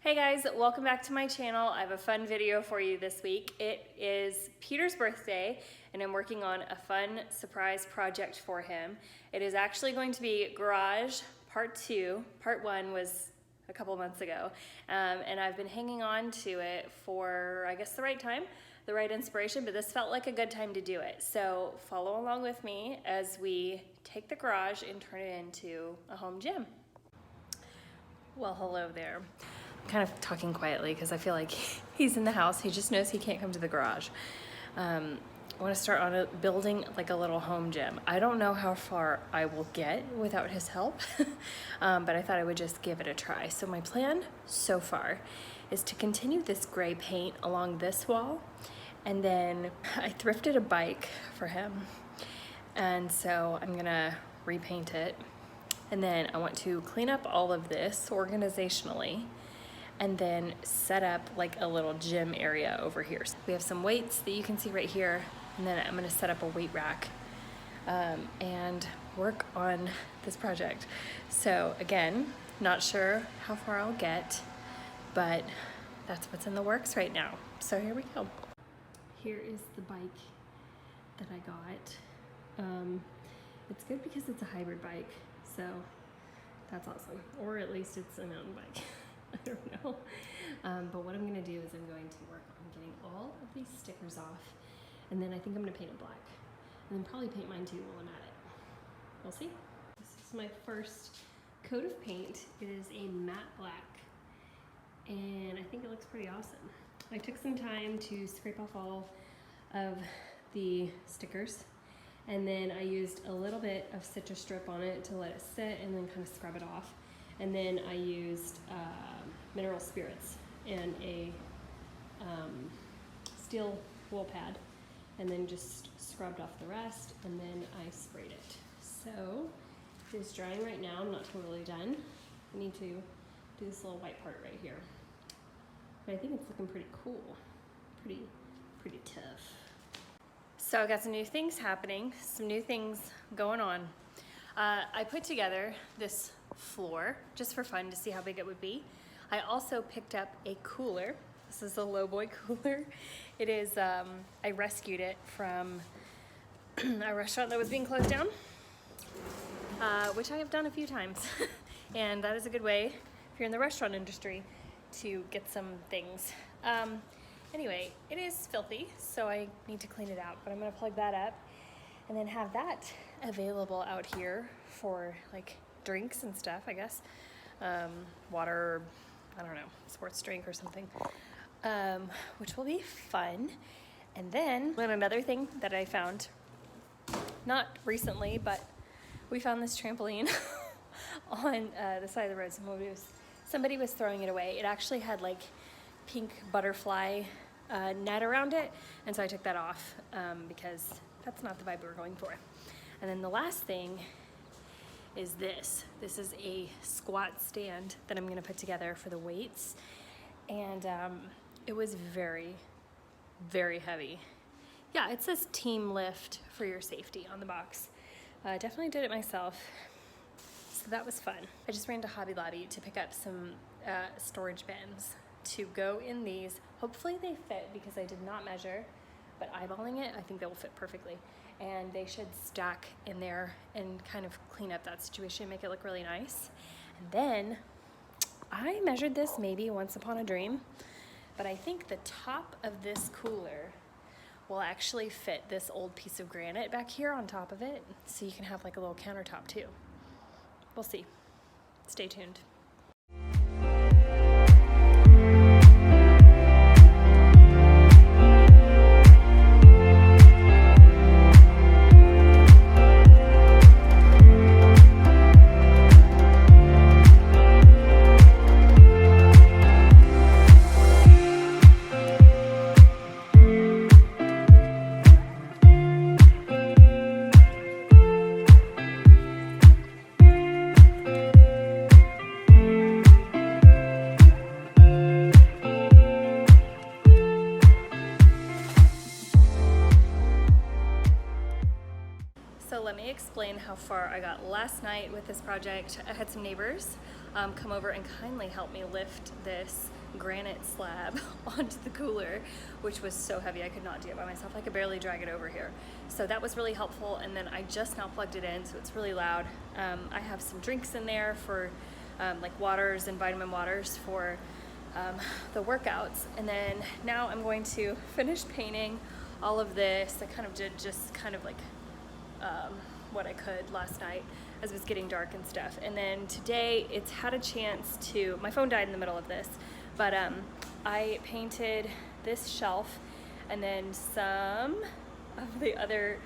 Hey guys, welcome back to my channel. I have a fun video for you this week. It is Peter's birthday and I'm working on a fun surprise project for him. It is actually going to be garage part 2. Part 1 was a couple months ago and I've been hanging on to it for, I guess, the right time, the right inspiration, but this felt like a good time to do it. So follow along with me as we take the garage and turn it into a home gym. Well, hello there. I'm kind of talking quietly because I feel like he's in the house. He just knows he can't come to the garage. I want to start on building like a little home gym. I don't know how far I will get without his help, but I thought I would just give it a try. So my plan so far is to continue this gray paint along this wall, and then I thrifted a bike for him, and so I'm gonna repaint it. And then I want to clean up all of this organizationally and then set up like a little gym area over here. So we have some weights that you can see right here, and then I'm gonna set up a weight rack and work on this project. So again, not sure how far I'll get, but that's what's in the works right now. So here we go. Here is the bike that I got. It's good because it's a hybrid bike. So that's awesome, or at least it's a mountain bike. I don't know. But what I'm gonna do is I'm going to work on getting all of these stickers off, and then I think I'm gonna paint it black, and then probably paint mine too while I'm at it. We'll see. This is my first coat of paint. It is a matte black, and I think it looks pretty awesome. I took some time to scrape off all of the stickers, and then I used a little bit of citrus strip on it to let it sit and then kind of scrub it off. And then I used mineral spirits and a steel wool pad, and then just scrubbed off the rest, and then I sprayed it. So it is drying right now. I'm not totally done. I need to do this little white part right here. But I think it's looking pretty cool. Pretty tough. So I got some new things happening, some new things going on. I put together this floor just for fun to see how big it would be. I also picked up a cooler. This is a lowboy cooler. It is, I rescued it from a restaurant that was being closed down, which I have done a few times. And that is a good way, if you're in the restaurant industry, to get some things. Anyway, it is filthy, so I need to clean it out, but I'm gonna plug that up and then have that available out here for like drinks and stuff, I guess. Water, I don't know, sports drink or something, which will be fun. And then another thing that I found, not recently, but we found this trampoline on the side of the road. Somebody was throwing it away. It actually had like pink butterfly net around it, and so I took that off because that's not the vibe we were going for. And then the last thing is this. This is a squat stand that I'm gonna put together for the weights, and it was very, very heavy. Yeah, it says team lift for your safety on the box. Definitely did it myself, so that was fun. I just ran to Hobby Lobby to pick up some storage bins to go in these. Hopefully they fit because I did not measure, but eyeballing it, I think they will fit perfectly. And they should stack in there and kind of clean up that situation, make it look really nice. And then I measured this maybe once upon a dream, but I think the top of this cooler will actually fit this old piece of granite back here on top of it, so you can have like a little countertop too. We'll see. Stay tuned. So let me explain how far I got last night with this project. I had some neighbors come over and kindly help me lift this granite slab onto the cooler, which was so heavy I could not do it by myself. I could barely drag it over here. So that was really helpful. And then I just now plugged it in, so it's really loud. I have some drinks in there for like waters and vitamin waters for the workouts. And then now I'm going to finish painting all of this. I kind of did just kind of like what I could last night as it was getting dark and stuff. And then today it's had a chance to, my phone died in the middle of this, but I painted this shelf and then some of the other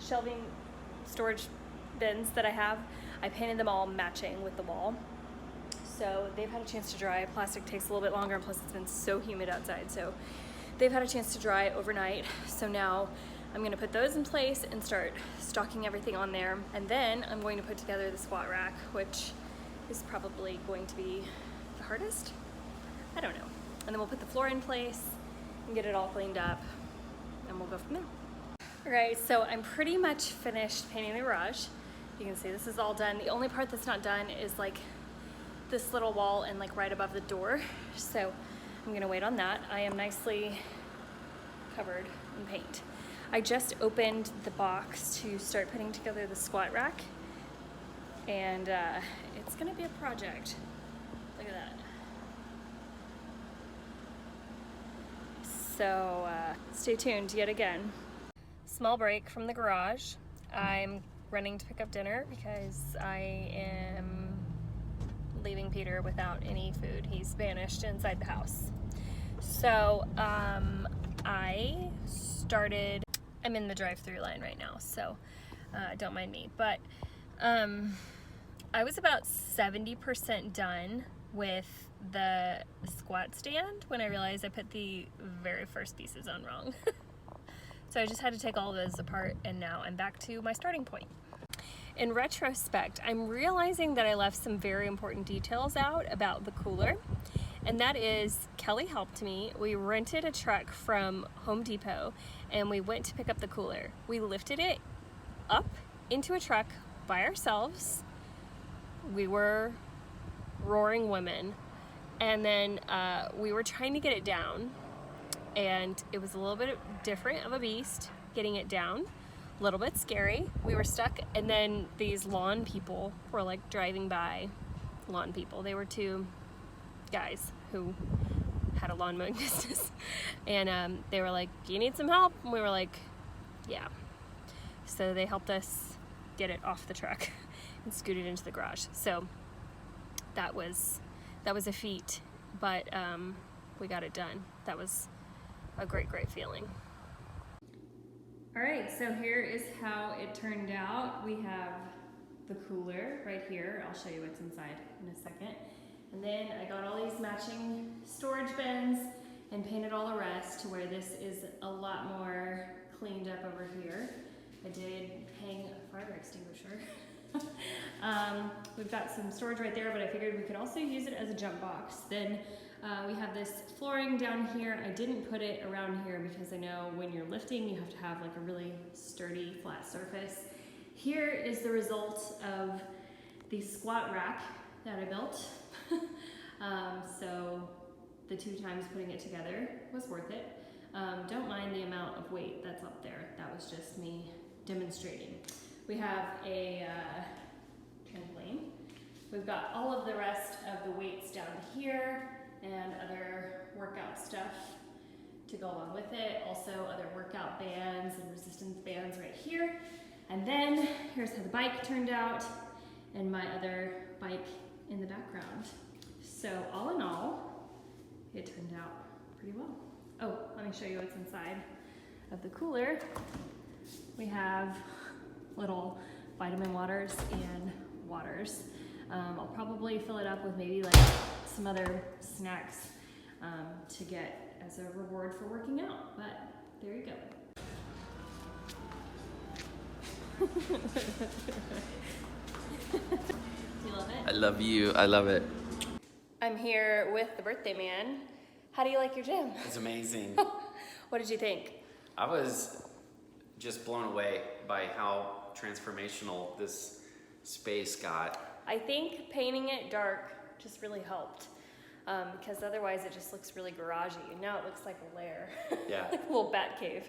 shelving storage bins that I have. I painted them all matching with the wall. So they've had a chance to dry. Plastic takes a little bit longer, and plus it's been so humid outside. So they've had a chance to dry overnight. So now I'm gonna put those in place and start stocking everything on there. And then I'm going to put together the squat rack, which is probably going to be the hardest. I don't know. And then we'll put the floor in place and get it all cleaned up, and we'll go from there. All right, so I'm pretty much finished painting the garage. You can see this is all done. The only part that's not done is like this little wall and like right above the door. So I'm gonna wait on that. I am nicely covered in paint. I just opened the box to start putting together the squat rack, and it's gonna be a project. Look at that. So stay tuned yet again. Small break from the garage. I'm running to pick up dinner because I am leaving Peter without any food. He's vanished inside the house. So I'm in the drive-through line right now, so don't mind me. But I was about 70% done with the squat stand when I realized I put the very first pieces on wrong. So I just had to take all of those apart, and now I'm back to my starting point. In retrospect, I'm realizing that I left some very important details out about the cooler, and that is Kelly helped me. We rented a truck from Home Depot and we went to pick up the cooler. We lifted it up into a truck by ourselves. We were roaring women, and then we were trying to get it down, and it was a little bit different of a beast getting it down. A little bit scary. We were stuck, and then these lawn people were like driving by. Lawn people. They were two guys who had a lawn mowing business, and they were like, "Do you need some help?" And we were like, "Yeah." So they helped us get it off the truck and scoot it into the garage. So that was a feat, but we got it done. That was a great feeling. All right, so here is how it turned out. We have the cooler right here. I'll show you what's inside in a second. And then I got all these matching storage bins and painted all the rest to where this is a lot more cleaned up over here. I did hang a fire extinguisher. We've got some storage right there, but I figured we could also use it as a jump box. Then we have this flooring down here. I didn't put it around here because I know when you're lifting, you have to have like a really sturdy, flat surface. Here is the result of the squat rack that I built. So the 2 times putting it together was worth it. Don't mind the amount of weight that's up there. That was just me demonstrating. We have a trampoline. We've got all of the rest of the weights down here and other workout stuff to go along with it. Also other workout bands and resistance bands right here. And then here's how the bike turned out and my other bike in the background. So all in all, it turned out pretty well. Oh, let me show you what's inside of the cooler. We have little vitamin waters and waters. I'll probably fill it up with maybe like some other snacks to get as a reward for working out, but there you go. Do you love it? I love you. I love it. I'm here with the birthday man. How do you like your gym? It's amazing. What did you think? I was just blown away by how transformational this space got. I think painting it dark just really helped. Because otherwise it just looks really garagey. Now it looks like a lair. Yeah. Like a little bat cave.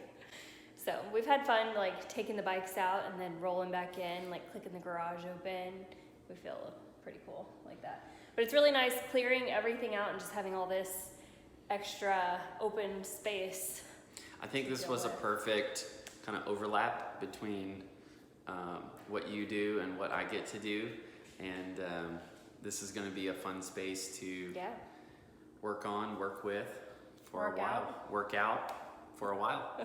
So we've had fun like taking the bikes out and then rolling back in, like clicking the garage open. We feel pretty cool like that. But it's really nice clearing everything out and just having all this extra open space. I think this was a perfect kind of overlap between what you do and what I get to do. And this is going to be a fun space to work with for a while. Work out for a while.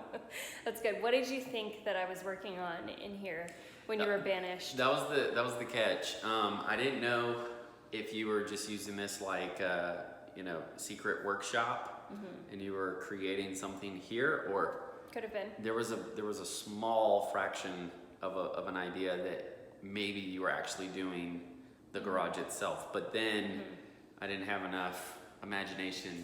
That's good. What did you think that I was working on in here when you were banished? That was the catch. I didn't know if you were just using this like secret workshop and you were creating something here, or could have been. There was a small fraction of an idea that maybe you were actually doing the garage itself, but then I didn't have enough imagination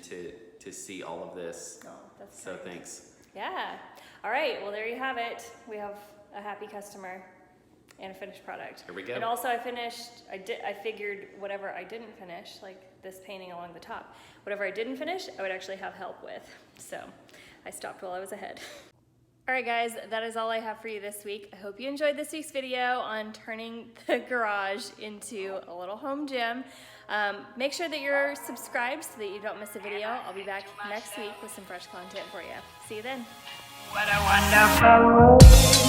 to see all of this. Oh, that's so nice. Thanks. Yeah. All right. Well, there you have it. We have a happy customer and a finished product. Here we go. And also, I figured whatever I didn't finish, like this painting along the top, whatever I didn't finish, I would actually have help with. So I stopped while I was ahead. All right, guys, that is all I have for you this week. I hope you enjoyed this week's video on turning the garage into a little home gym. Make sure that you're subscribed so that you don't miss a video. I'll be back next week with some fresh content for you. See you then. What a wonderful